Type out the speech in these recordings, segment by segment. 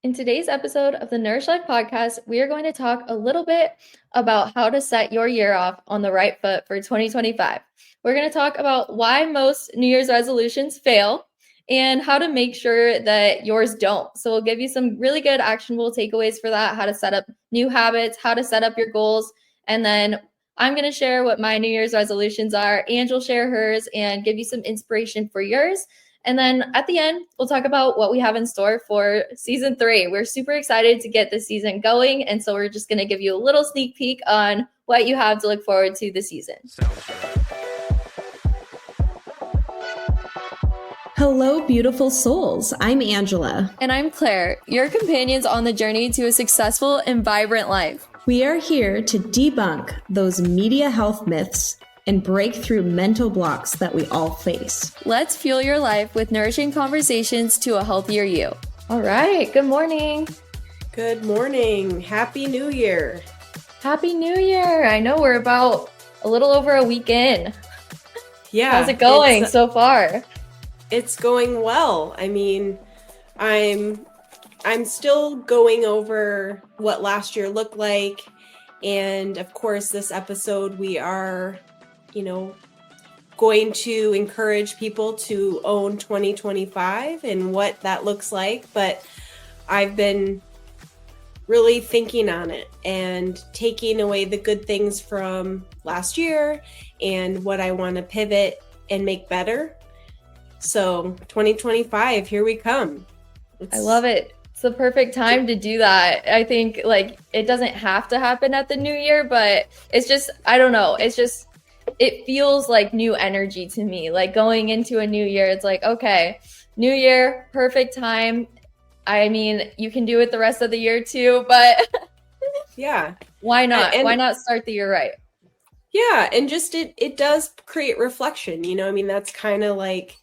In today's episode of the Nourished Life Podcast, we are going to talk a little bit about how to set your year off on the right foot for 2025. We're going to talk about why most New Year's resolutions fail and how to make sure that yours don't. So, we'll give you some really good actionable takeaways for that, how to set up new habits, how to set up your goals, and then I'm going to share what my New Year's resolutions are. Ange will share hers and give you some inspiration for yours. And then at the end, we'll talk about what we have in store for season 3. We're super excited to get this season going. And so we're just going to give you a little sneak peek on what you have to look forward to this season. Hello, beautiful souls. I'm Angela. And I'm Claire, your companions on the journey to a successful and vibrant life. We are here to debunk those media health myths and break through mental blocks that we all face. Let's fuel your life with nourishing conversations to a healthier you. All right. Good morning. Good morning. Happy New Year. Happy New Year. I know we're about a little over a week in. Yeah. How's it going so far? It's going well. I mean, I'm still going over what last year looked like. And of course, this episode, we are going to encourage people to own 2025 and what that looks like. But I've been really thinking on it and taking away the good things from last year and what I want to pivot and make better. So 2025, here we come. I love it. It's the perfect time to do that. I think it doesn't have to happen at the new year, but it's just, I don't know. It feels like new energy to me. Like going into a new year, it's like, okay, new year, perfect time. I mean, you can do it the rest of the year too, but yeah, why not? Why not start the year right? Yeah, and just it does create reflection. I mean, that's kind of like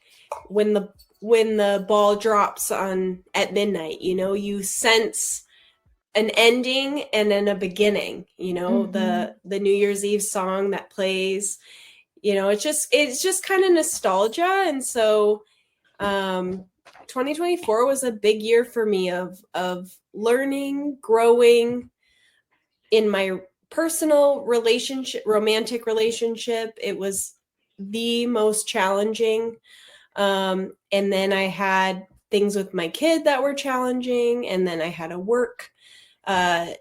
when the ball drops at midnight. You sense an ending and then a beginning. The New Year's Eve song that plays. It's just kind of nostalgia, and so 2024 was a big year for me of learning, growing in my personal relationship, romantic relationship. It was the most challenging. And then I had things with my kid that were challenging. And then I had a work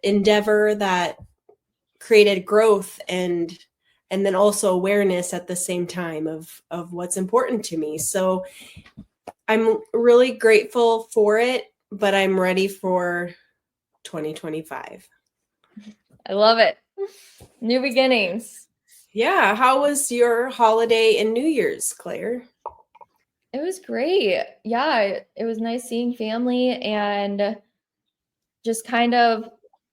endeavor that created growth and then also awareness at the same time of what's important to me. So I'm really grateful for it, but I'm ready for 2025. I love it. New beginnings. Yeah. How was your holiday and New Year's, Claire? It was great. Yeah, it was nice seeing family and just kind of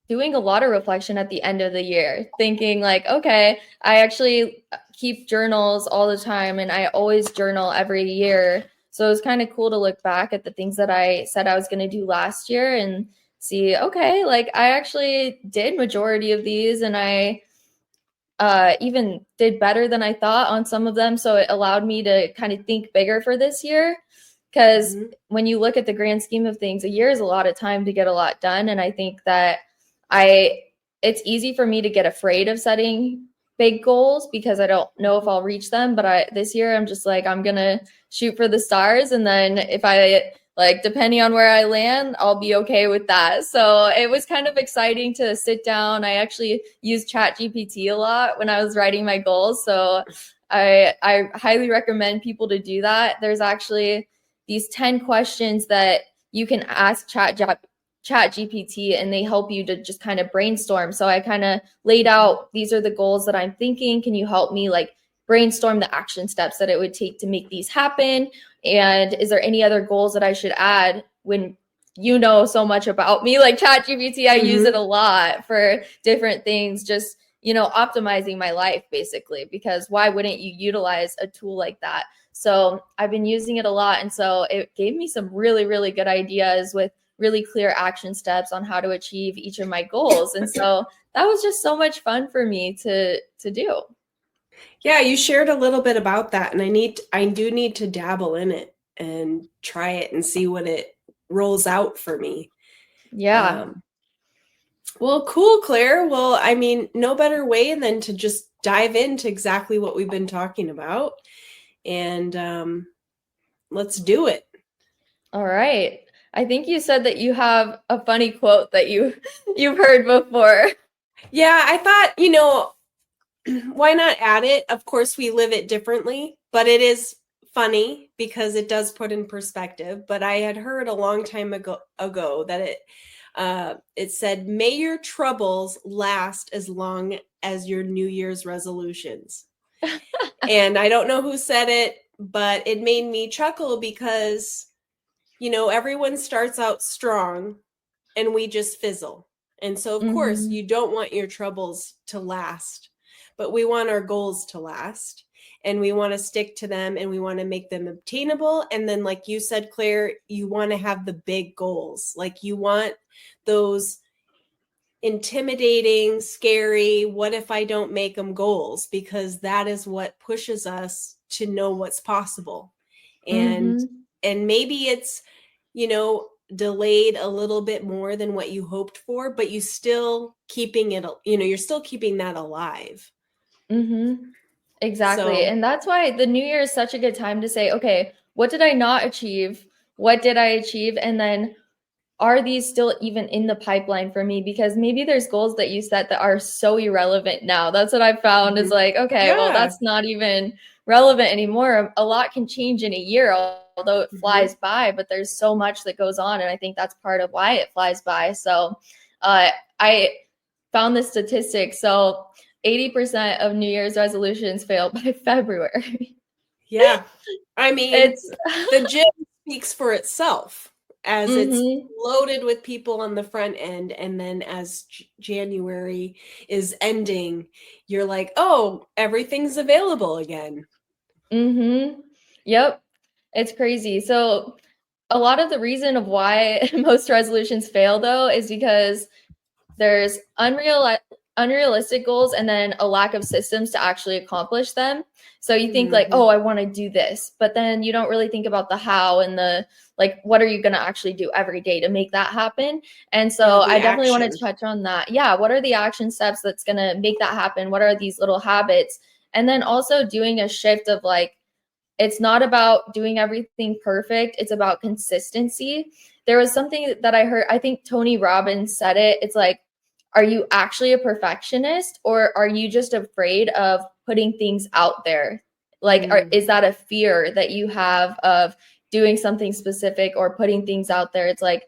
doing a lot of reflection at the end of the year, thinking like, okay, I actually keep journals all the time and I always journal every year. So it was kind of cool to look back at the things that I said I was going to do last year and see, okay, like I actually did majority of these and I even did better than I thought on some of them. So it allowed me to kind of think bigger for this year. Because when you look at the grand scheme of things, a year is a lot of time to get a lot done. And I think that it's easy for me to get afraid of setting big goals because I don't know if I'll reach them. But this year, I'm just like, I'm going to shoot for the stars. And then if I depending on where I land, I'll be okay with that. So it was kind of exciting to sit down. I actually used ChatGPT a lot when I was writing my goals. So I highly recommend people to do that. There's actually these 10 questions that you can ask ChatGPT and they help you to just kind of brainstorm. So I kind of laid out, these are the goals that I'm thinking. Can you help me brainstorm the action steps that it would take to make these happen? And is there any other goals that I should add when you know so much about me? Like ChatGPT, I use it a lot for different things, just, optimizing my life basically, because why wouldn't you utilize a tool like that? So I've been using it a lot. And so it gave me some really, really good ideas with really clear action steps on how to achieve each of my goals. And so that was just so much fun for me to do. Yeah, you shared a little bit about that, and I do need to dabble in it and try it and see what it rolls out for me. Yeah. Well, cool, Claire. Well, I mean, no better way than to just dive into exactly what we've been talking about. And let's do it. All right. I think you said that you have a funny quote that you've heard before. Yeah, I thought, why not add it? Of course, we live it differently, but it is funny because it does put in perspective. But I had heard a long time ago that it said, "May your troubles last as long as your New Year's resolutions." And I don't know who said it, but it made me chuckle because, everyone starts out strong and we just fizzle. And so, of course, you don't want your troubles to last, but we want our goals to last, and we want to stick to them, and we want to make them obtainable. And then, like you said, Claire, you want to have the big goals. Like, you want those intimidating, scary, what if I don't make them goals, because that is what pushes us to know what's possible. And maybe it's, delayed a little bit more than what you hoped for, but you still keeping it, you're still keeping that alive. Exactly. So, And that's why the new year is such a good time to say, okay, what did I not achieve? What did I achieve? And then are these still even in the pipeline for me? Because maybe there's goals that you set that are so irrelevant now. That's what I found is like, okay, well, that's not even relevant anymore. A lot can change in a year, although it flies by, but there's so much that goes on. And I think that's part of why it flies by. So I found this statistic. So 80% of New Year's resolutions fail by February. Yeah. I mean, It's the gym speaks for itself, as it's loaded with people on the front end. And then as January is ending, you're like, oh, everything's available again. Yep. It's crazy. So a lot of the reason of why most resolutions fail, though, is because there's unrealistic goals and then a lack of systems to actually accomplish them. So you think like, oh, I want to do this, but then you don't really think about the how and the like, what are you going to actually do every day to make that happen? And so I definitely want to touch on that. Yeah. What are the action steps that's going to make that happen? What are these little habits? And then also doing a shift of like, it's not about doing everything perfect. It's about consistency. There was something that I heard, I think Tony Robbins said it. It's like, are you actually a perfectionist, or are you just afraid of putting things out there? Like, is that a fear that you have of doing something specific or putting things out there? It's like,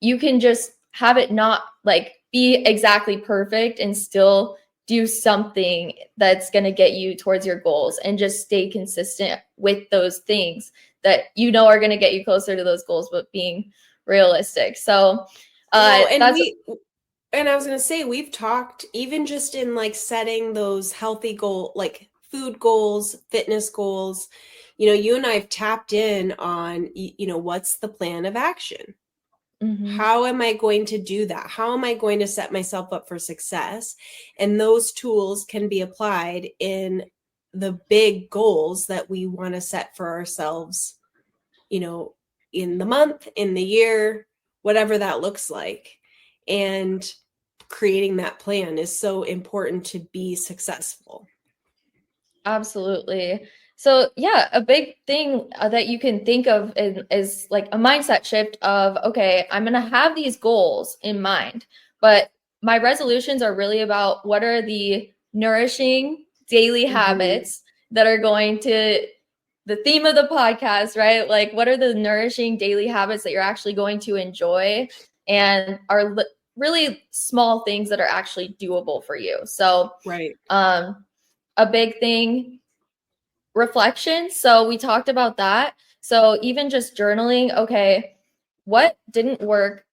you can just have it not like be exactly perfect and still do something that's going to get you towards your goals, and just stay consistent with those things that are going to get you closer to those goals, but being realistic. So and I was going to say, we've talked even just in like setting those healthy goal, like food goals, fitness goals, you and I've tapped in on, what's the plan of action? How am I going to do that? How am I going to set myself up for success? And those tools can be applied in the big goals that we want to set for ourselves, in the month, in the year, whatever that looks like. And creating that plan is so important to be successful. Absolutely. So yeah, a big thing that you can think of is like a mindset shift of, okay, I'm going to have these goals in mind, but my resolutions are really about what are the nourishing daily habits that are going to the theme of the podcast, right? Like, what are the nourishing daily habits that you're actually going to enjoy and are really small things that are actually doable for you? So, a big thing, reflection. So we talked about that. So even just journaling, okay, what didn't work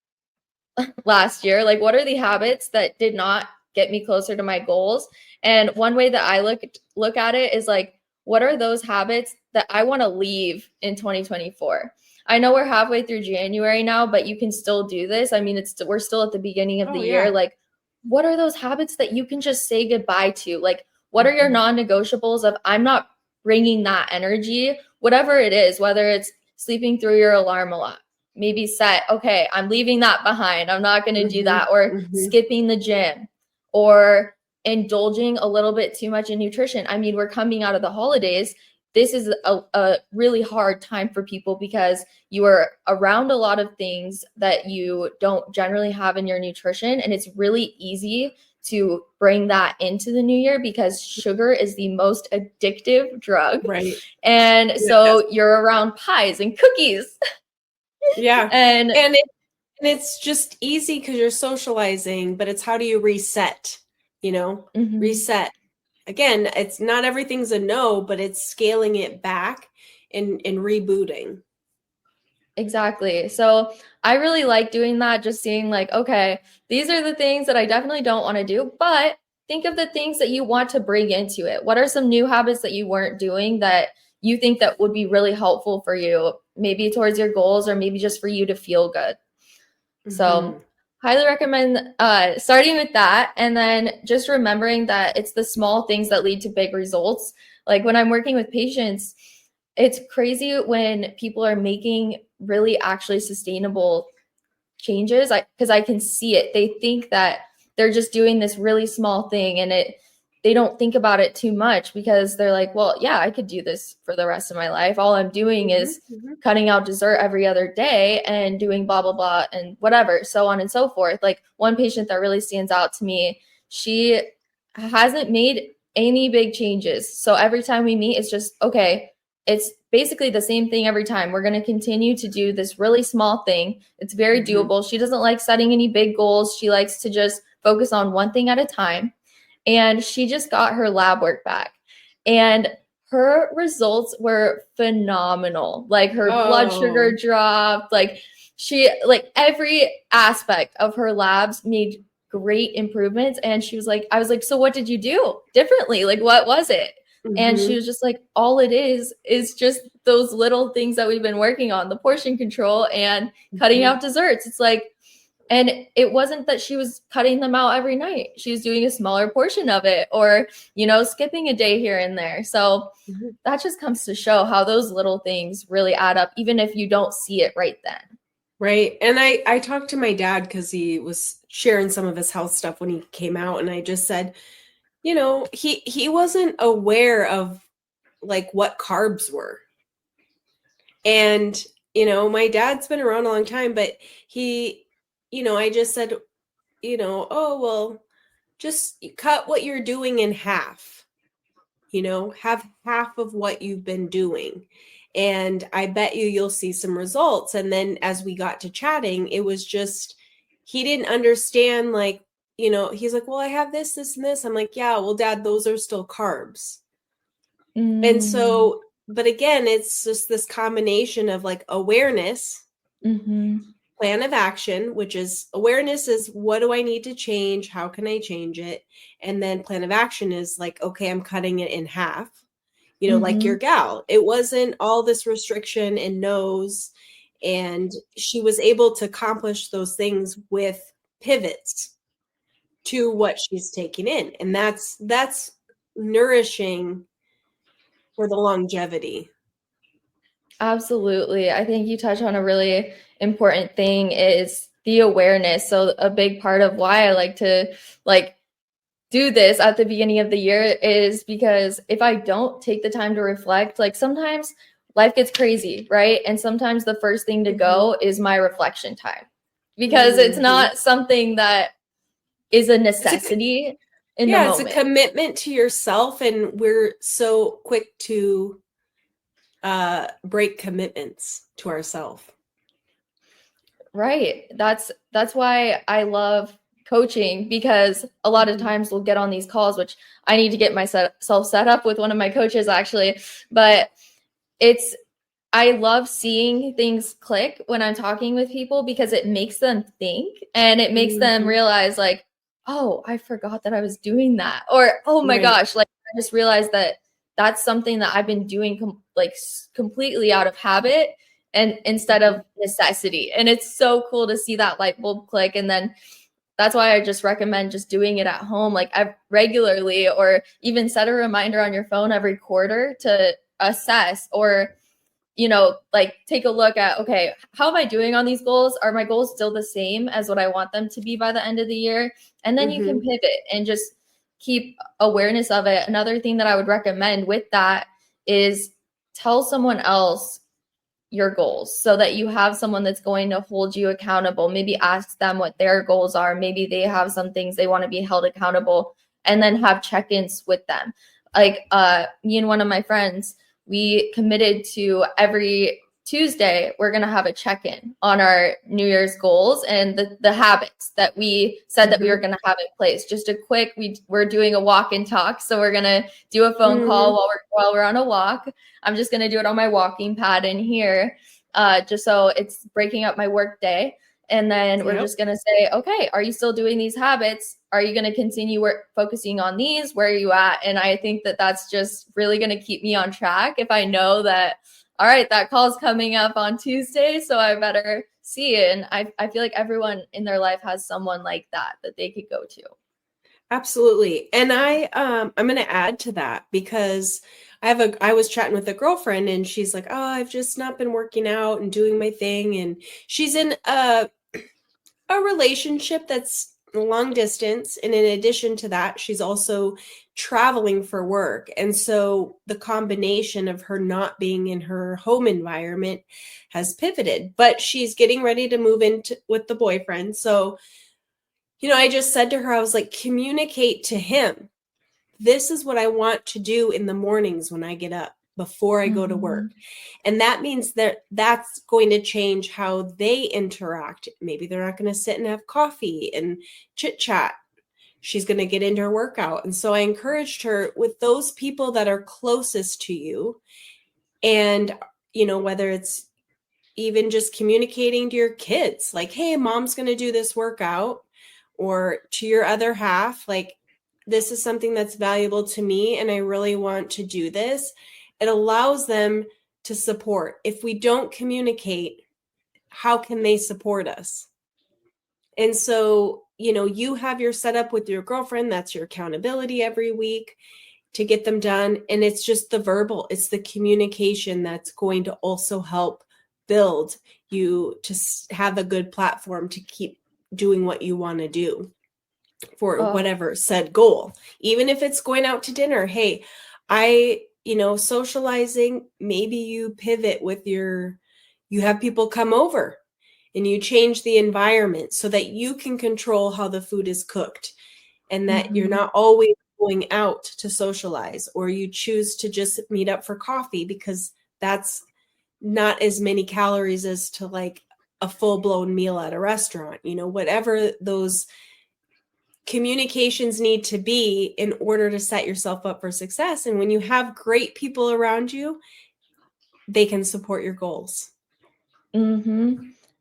last year? Like, what are the habits that did not get me closer to my goals? And one way that I look at it is like, what are those habits that I want to leave in 2024? I know we're halfway through January now, but you can still do this. I mean, we're still at the beginning of the year. Like, what are those habits that you can just say goodbye to? Like, what are your non-negotiables of I'm not bringing that energy, whatever it is, whether it's sleeping through your alarm a lot, maybe set, okay, I'm leaving that behind. I'm not going to do that. Or skipping the gym, or indulging a little bit too much in nutrition. I mean, we're coming out of the holidays. This is a really hard time for people because you are around a lot of things that you don't generally have in your nutrition. And it's really easy to bring that into the new year because sugar is the most addictive drug. Right. And so you're around pies and cookies. Yeah. And it's just easy because you're socializing, but it's how do you reset, reset. Again, it's not everything's a no, but it's scaling it back and rebooting. Exactly. So I really like doing that, just seeing like, okay, these are the things that I definitely don't want to do, but think of the things that you want to bring into it. What are some new habits that you weren't doing that you think that would be really helpful for you, maybe towards your goals or maybe just for you to feel good? So highly recommend starting with that, and then just remembering that it's the small things that lead to big results. Like when I'm working with patients, it's crazy when people are making really actually sustainable changes, because I can see it. They think that they're just doing this really small thing, and they don't think about it too much because they're like, well, yeah, I could do this for the rest of my life. All I'm doing is cutting out dessert every other day and doing blah, blah, blah, and whatever, so on and so forth. Like one patient that really stands out to me, she hasn't made any big changes. So every time we meet, it's just, okay, it's basically the same thing every time. We're going to continue to do this really small thing. It's very doable. She doesn't like setting any big goals. She likes to just focus on one thing at a time. And she just got her lab work back, and her results were phenomenal. Like her blood sugar dropped, like every aspect of her labs made great improvements. And she was like, I was like, so what did you do differently? Like, what was it? And she was just like, all it is just those little things that we've been working on, the portion control and cutting out desserts. It's like, and it wasn't that she was cutting them out every night. She was doing a smaller portion of it, or, skipping a day here and there. So that just comes to show how those little things really add up, even if you don't see it right then. Right. And I talked to my dad because he was sharing some of his health stuff when he came out. And I just said, he wasn't aware of like what carbs were. And, my dad's been around a long time, but I just said, oh, well, just cut what you're doing in half, have half of what you've been doing. And I bet you'll see some results. And then as we got to chatting, it was just, he didn't understand, like, he's like, well, I have this, this, and this. I'm like, yeah, well, Dad, those are still carbs. And so, but again, it's just this combination of like awareness, plan of action, which is awareness is what do I need to change? How can I change it? And then plan of action is like, okay, I'm cutting it in half, like your gal. It wasn't all this restriction and no's. And she was able to accomplish those things with pivots to what she's taking in. And that's nourishing for the longevity. Absolutely. I think you touch on a really important thing, is the awareness. So a big part of why I like to do this at the beginning of the year is because if I don't take the time to reflect, like sometimes life gets crazy, right? And sometimes the first thing to go is my reflection time, because it's not something that is a necessity in the moment. It's a commitment to yourself, and we're so quick to break commitments to ourselves. Right. That's why I love coaching, because a lot of times we'll get on these calls, which I need to get myself set up with one of my coaches actually, but I love seeing things click when I'm talking with people, because it makes them think and it makes them realize like, oh, I forgot that I was doing that, or, oh my gosh, like I just realized that that's something that I've been doing completely out of habit and instead of necessity. And it's so cool to see that light bulb click. And then that's why I just recommend just doing it at home, like regularly, or even set a reminder on your phone every quarter to assess, or like take a look at, okay, how am I doing on these goals? Are my goals still the same as what I want them to be by the end of the year? And then you can pivot and just keep awareness of it. Another thing that I would recommend with that is tell someone else your goals so that you have someone that's going to hold you accountable. Maybe ask them what their goals are. Maybe they have some things they want to be held accountable, and then have check-ins with them. Like me and one of my friends, we committed to every Tuesday, we're going to have a check-in on our New Year's goals and the habits that we said that we were going to have in place. Just a quick, we're doing a walk and talk. So we're going to do a phone call while we're on a walk. I'm just going to do it on my walking pad in here, just so it's breaking up my work day. And then we're just going to say, okay, are you still doing these habits? Are you going to continue focusing on these? Where are you at? And I think that that's just really going to keep me on track if I know that, all right, that call's coming up on Tuesday, so I better see it. And I feel like everyone in their life has someone like that they could go to. Absolutely. And I'm going to add to that, because I was chatting with a girlfriend, and she's like, oh, I've just not been working out and doing my thing. And she's in a relationship that's long distance. And in addition to that, she's also traveling for work. And so the combination of her not being in her home environment has pivoted, but she's getting ready to move with the boyfriend. So, I just said to her, I was like, communicate to him. This is what I want to do in the mornings when I get up before I go to work. And that means that's going to change how they interact. Maybe they're not going to sit and have coffee and chit chat. She's going to get into her workout. And so I encouraged her with those people that are closest to you. And, whether it's even just communicating to your kids, like, hey, mom's going to do this workout, or to your other half, like, this is something that's valuable to me and I really want to do this. It allows them to support. If we don't communicate, how can they support us? And so, you have your setup with your girlfriend. That's your accountability every week to get them done. And it's just the verbal, it's the communication that's going to also help build you to have a good platform to keep doing what you want to do for whatever said goal. Even if it's going out to dinner, hey, socializing, maybe you pivot with you have people come over and you change the environment so that you can control how the food is cooked, and that you're not always going out to socialize, or you choose to just meet up for coffee because that's not as many calories as to like a full-blown meal at a restaurant. Whatever those communications need to be in order to set yourself up for success. And when you have great people around you, they can support your goals.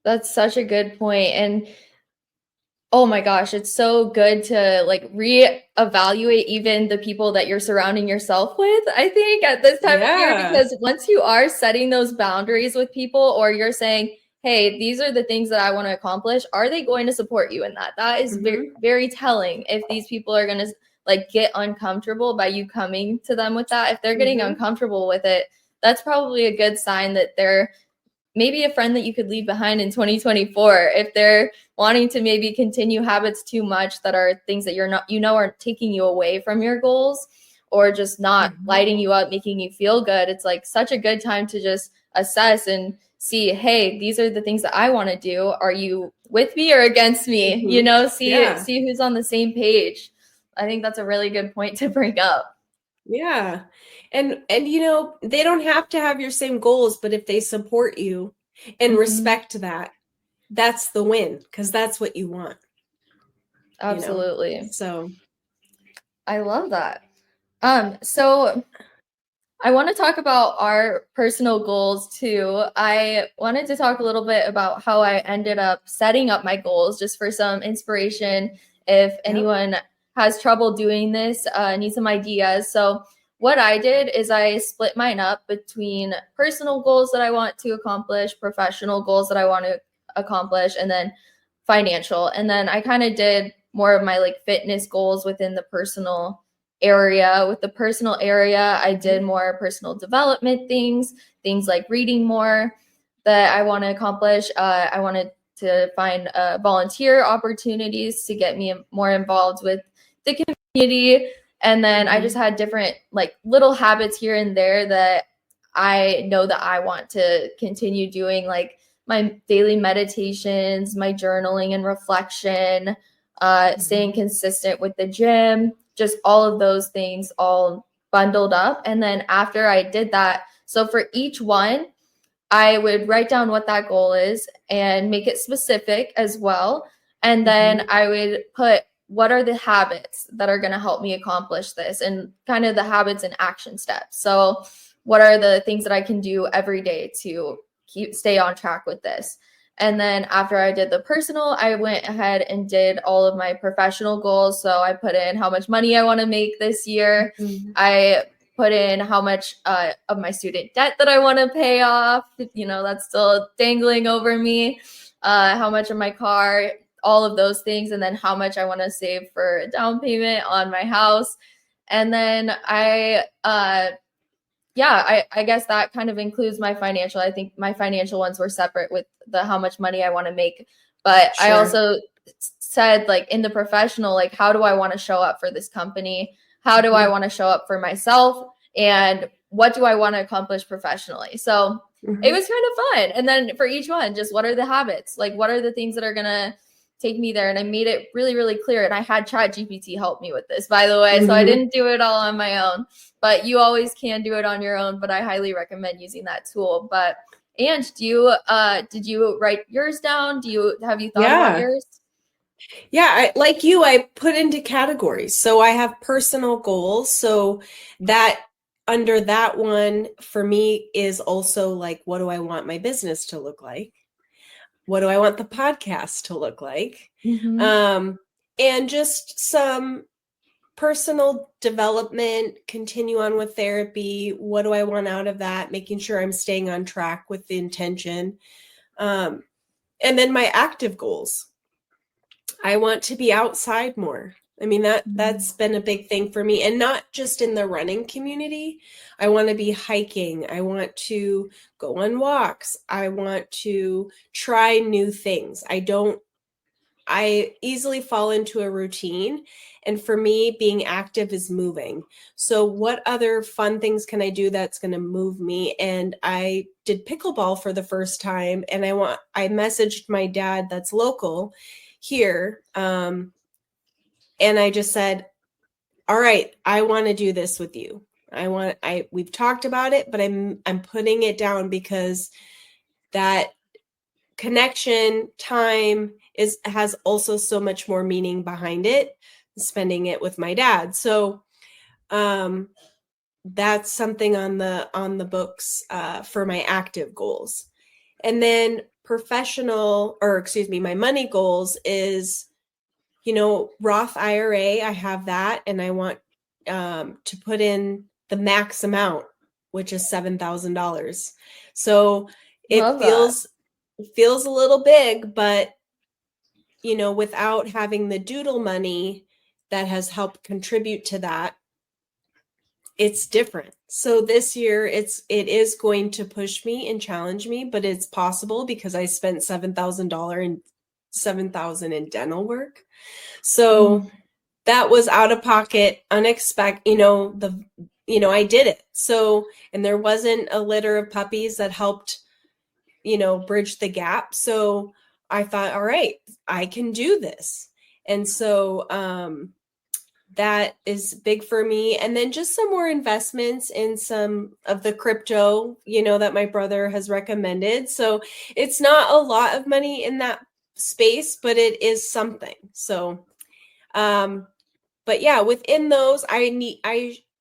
That's such a good point. And oh my gosh, it's so good to like reevaluate even the people that you're surrounding yourself with, I think, at this time of year, because once you are setting those boundaries with people, or you're saying, hey, these are the things that I want to accomplish, are they going to support you in that? That is very, very telling. If these people are going to like get uncomfortable by you coming to them with that, if they're getting uncomfortable with it, that's probably a good sign that they're maybe a friend that you could leave behind in 2024. If they're wanting to maybe continue habits too much that are things that are taking you away from your goals, or just not lighting you up, making you feel good, it's like such a good time to just assess and see, hey, these are the things that I want to do. Are you with me or against me? See who's on the same page. I think that's a really good point to bring up. Yeah. And they don't have to have your same goals, but if they support you and respect that, that's the win, because that's what you want. Absolutely. So I love that. So I want to talk about our personal goals too. I wanted to talk a little bit about how I ended up setting up my goals, just for some inspiration. If anyone has trouble doing this, need some ideas. So what I did is I split mine up between personal goals that I want to accomplish, professional goals that I want to accomplish, and then financial. And then I kind of did more of my like fitness goals within the personal area. With the personal area, I did more personal development things like reading more that I want to accomplish. I wanted to find volunteer opportunities to get me more involved with the community. And then I just had different like little habits here and there that I know that I want to continue doing, like my daily meditations, my journaling and reflection, staying consistent with the gym, just all of those things all bundled up. And then after I did that, so for each one, I would write down what that goal is and make it specific as well. And then I would put what are the habits that are going to help me accomplish this, and kind of the habits and action steps. So what are the things that I can do every day to stay on track with this? And then after I did the personal, I went ahead and did all of my professional goals. So I put in how much money I want to make this year. I put in how much of my student debt that I want to pay off. You know, that's still dangling over me. How much of my car, all of those things. And then how much I want to save for a down payment on my house. And then I guess that kind of includes my financial. I think my financial ones were separate with the how much money I want to make. But I also said, like, in the professional, like, how do I want to show up for this company? How do I want to show up for myself? And what do I want to accomplish professionally? So it was kind of fun. And then for each one, just what are the habits? Like, what are the things that are going to take me there? And I made it really, really clear. And I had ChatGPT help me with this, by the way. So I didn't do it all on my own, but you always can do it on your own. But I highly recommend using that tool. But Ange, did you write yours down? Have you thought about yours? Yeah, like you, I put into categories. So I have personal goals. So that under that one for me is also like, what do I want my business to look like? What do I want the podcast to look like? And just some personal development, continue on with therapy. What do I want out of that? Making sure I'm staying on track with the intention. And then my active goals. I want to be outside more. I mean, that's been a big thing for me, and not just in the running community. I want to be hiking. I want to go on walks. I want to try new things. I easily fall into a routine. And for me, being active is moving. So what other fun things can I do that's going to move me? And I did pickleball for the first time. And I messaged my dad that's local here. And I just said, all right, I want to do this with you. We've talked about it, but I'm putting it down because that connection time has also so much more meaning behind it, spending it with my dad. So that's something on the books for my active goals. And then my money goals is, Roth IRA. I have that, and I want to put in the max amount, which is $7,000. So it feels a little big, but without having the doodle money that has helped contribute to that, it's different. So this year it is going to push me and challenge me, but it's possible because I spent $7,000 in dental work. So that was out of pocket, unexpected, I did it. So, and there wasn't a litter of puppies that helped, bridge the gap. So I thought, all right, I can do this. And so that is big for me. And then just some more investments in some of the crypto, that my brother has recommended. So it's not a lot of money in that space, but it is something. So, but yeah, within those, I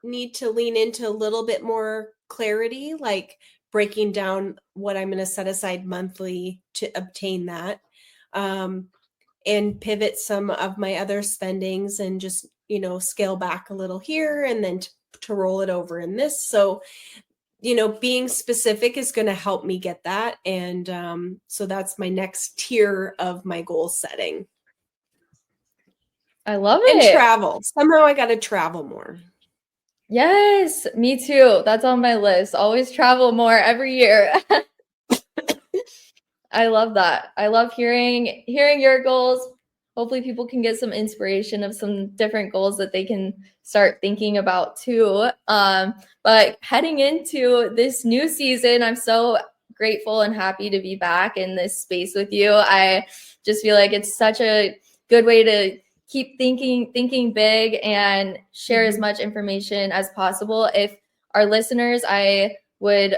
need to lean into a little bit more clarity, like breaking down what I'm going to set aside monthly to obtain that, and pivot some of my other spendings and just, scale back a little here and then to roll it over in this. So, being specific is going to help me get that. And so that's my next tier of my goal setting. I love it. And travel. Somehow I got to travel more. Yes, me too. That's on my list. Always travel more every year. I love that. I love hearing your goals. Hopefully people can get some inspiration of some different goals that they can start thinking about too. But heading into this new season, I'm so grateful and happy to be back in this space with you. I just feel like it's such a good way to keep thinking big and share as much information as possible. If our listeners, I would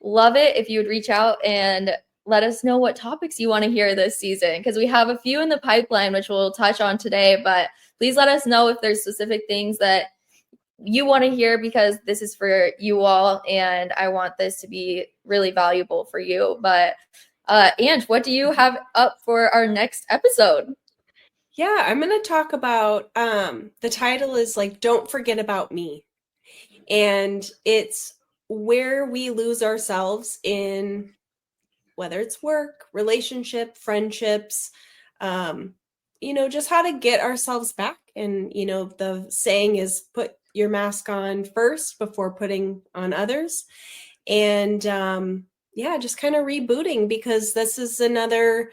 love it if you would reach out and let us know what topics you want to hear this season, because we have a few in the pipeline, which we'll touch on today. But please let us know if there's specific things that you want to hear, because this is for you all. And I want this to be really valuable for you. But Ange, what do you have up for our next episode? Yeah, I'm going to talk about, the title is like, Don't Forget About Me. And it's where we lose ourselves in, whether it's work, relationship, friendships, just how to get ourselves back. And, the saying is put your mask on first before putting on others. And just kind of rebooting, because this is another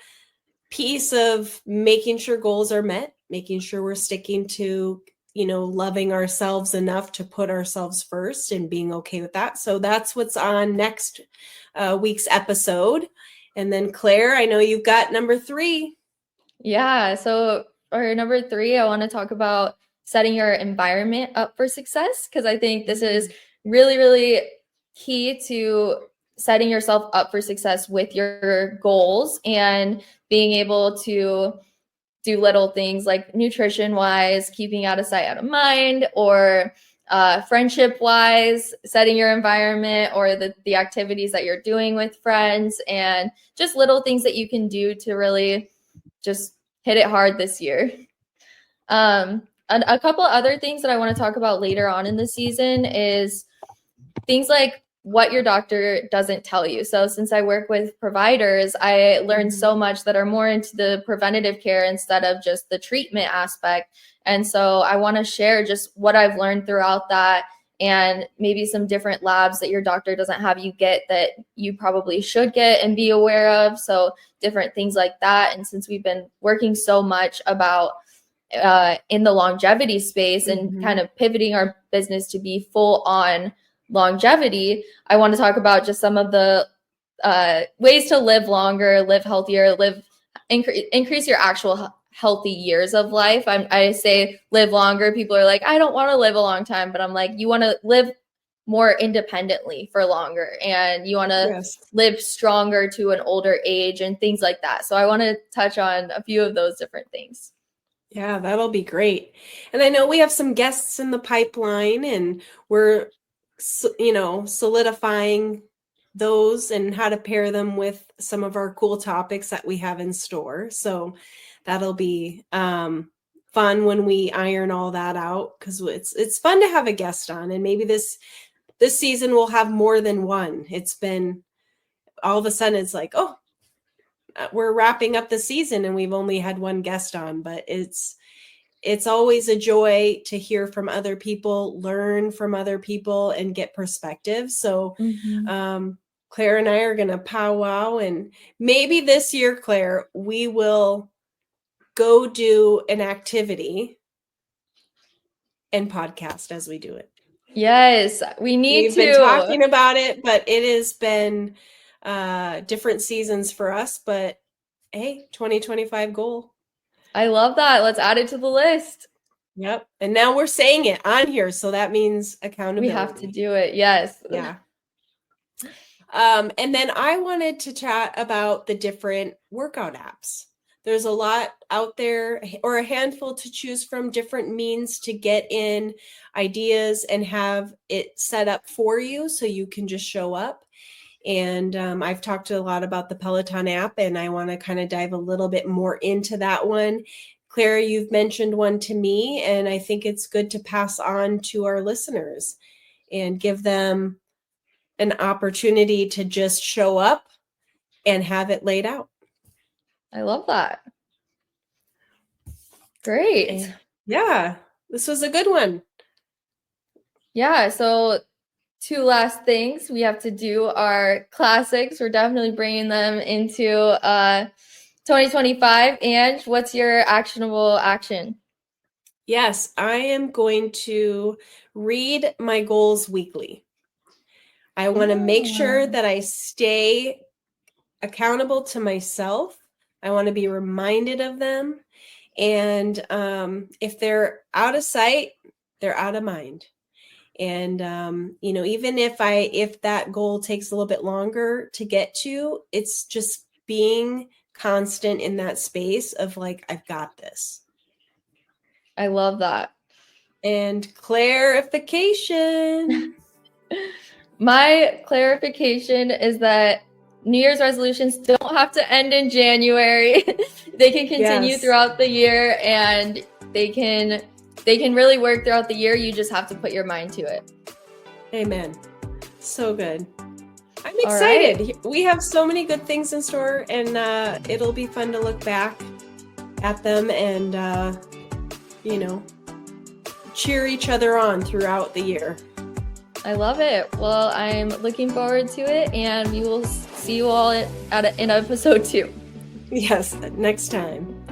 piece of making sure goals are met, making sure we're sticking to, loving ourselves enough to put ourselves first and being okay with that. So that's what's on next week's episode. And then Claire, I know you've got number 3. Yeah. So for number 3, I want to talk about setting your environment up for success, because I think this is really, really key to setting yourself up for success with your goals and being able to do little things like nutrition wise, keeping out of sight, out of mind, or friendship wise, setting your environment, or the activities that you're doing with friends, and just little things that you can do to really just hit it hard this year. And a couple other things that I want to talk about later on in the season is things like what your doctor doesn't tell you. So since I work with providers, I learned so much that are more into the preventative care instead of just the treatment aspect. And so I want to share just what I've learned throughout that, and maybe some different labs that your doctor doesn't have you get that you probably should get and be aware of. So different things like that. And since we've been working so much about in the longevity space and kind of pivoting our business to be full on longevity, I want to talk about just some of the ways to live longer, live healthier, increase your actual healthy years of life. I say live longer. People are like, I don't want to live a long time, but I'm like, you want to live more independently for longer, and you want to live stronger to an older age and things like that. So I want to touch on a few of those different things. Yeah, that'll be great. And I know we have some guests in the pipeline, and we're solidifying those and how to pair them with some of our cool topics that we have in store. So that'll be fun when we iron all that out, because it's fun to have a guest on. And maybe this season we'll have more than one. It's been all of a sudden it's like, oh, we're wrapping up the season and we've only had one guest on. But it's always a joy to hear from other people, learn from other people, and get perspective. So Claire and I are going to powwow, and maybe this year, Claire, we will go do an activity and podcast as we do it. Yes, we've been talking about it, but it has been different seasons for us. But hey, 2025 goal. I love that. Let's add it to the list. Yep. And now we're saying it on here, so that means accountability. We have to do it. Yes. Yeah. And then I wanted to chat about the different workout apps. There's a lot out there, or a handful to choose from, different means to get in ideas and have it set up for you so you can just show up. And I've talked a lot about the Peloton app, and I want to kind of dive a little bit more into that one. Claire, you've mentioned one to me, and I think it's good to pass on to our listeners and give them an opportunity to just show up and have it laid out. I love that. Great. Yeah, this was a good one. Yeah, so two last things. We have to do our classics. We're definitely bringing them into 2025. And what's your actionable action? Yes, I am going to read my goals weekly. I want to make sure that I stay accountable to myself. I want to be reminded of them. And if they're out of sight, they're out of mind. And even if that goal takes a little bit longer to get to, it's just being constant in that space of like, I've got this. I love that. And clarification. My clarification is that New Year's resolutions don't have to end in January. They can continue throughout the year, and they can really work throughout the year. You just have to put your mind to it. Amen. So good. I'm excited. Right. We have so many good things in store, and it'll be fun to look back at them and cheer each other on throughout the year. I love it. Well, I'm looking forward to it, and we will see you all in episode 2. Yes, next time.